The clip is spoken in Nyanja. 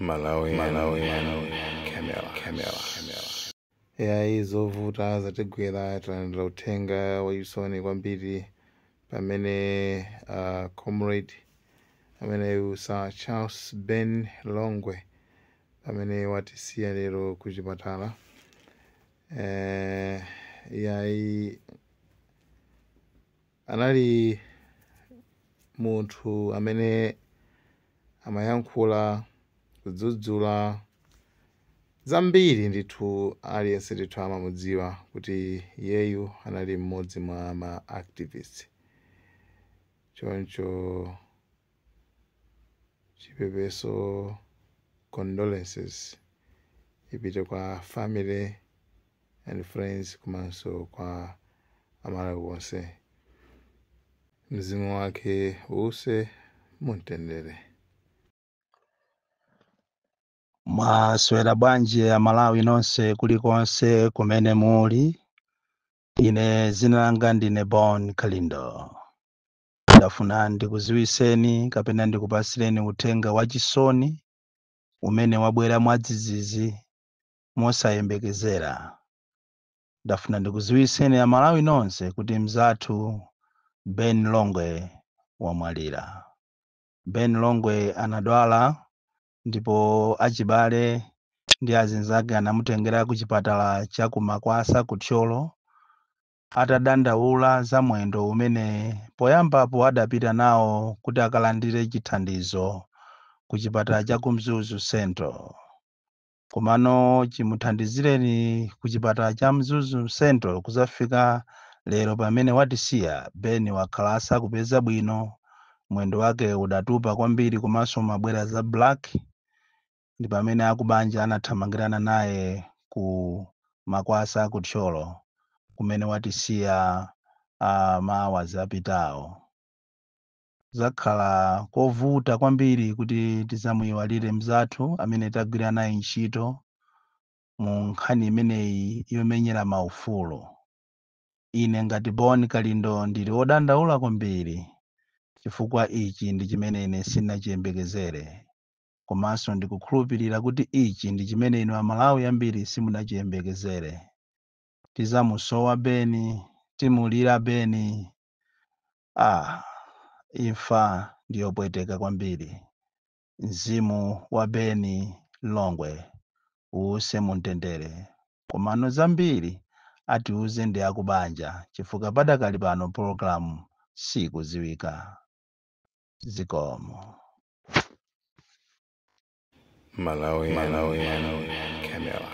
Malawian Camera. Izovuta zatigwera talandira uthenga wachisoni kwambiri pamene comrade amene Sir Charles Ben Longwe amene watisiya lero ku chipatala. Anali munthu amene amayankhula kudzudzula zambiri ndithu aliyense ndithu amamudziwa kuti iyeyu anali mmodzi mwa ma activist. Choncho chipepeso condolences ipite kwa family and friends komanso kwa Amalawi wonse. Mzimu wake uuse mumtendere. Mwaswera bwanji Amalawi nonse kulikonse kumene muli. Ine zina langa ndine Bon Kalindo. Ndafuna ndikuziwiseni kapena ndikupasireni uthenga wachisoni umene wabwera mwadzidzidzi mosayembekezera. Ndafuna ndikuziwiseni Amalawi nonse kuti mzathu Ben Longwe wamwalira. Ben Longwe anadwala ndipo achibale ndi azinzake anamutengera ku chipatala cha kumakwasa kuthyolo atadandaula za mwendo umene poyambapo adapita nawo kuti akalandire chithandizo ku chipatala cha Mzuzu Central. Komano chimuthandizireni ku chipatala cha Mzuzu Central kuzafika lero pamene watisiya Ben wakhalasa kupeza bwino, mwendo wake udatupa kwambiri komanso mabwera za black. Ndi pamene akubanja anathamangirana naye ku makwasa kuthyolo kumene watisiya mahours apitawo. Zakhala kovuta kwambiri kuti tizamuyiwalire mzathu amene tagwira naye ntchito mu nkhani imeneyi yomenyera maufulu. Ine ngati Bon Kalindo ndili wodandaula kwambiri chifukwa ichi ndi chimene ine sinachiyembekezere. Komanso ndikukhulupirira kuti ichi ndi chimene inu Amalawi ambiri simunachiyembekezere. Tizamusowa Ben, timulira Ben. Imfa ndiyopweteka kwambiri. Mzimu wa Ben Longwe uuse mumtendere. Komano zambiri atiuze ndi akubanja chifukwa padakali pano program sikuziwika. Zikomo. Malawian Camera.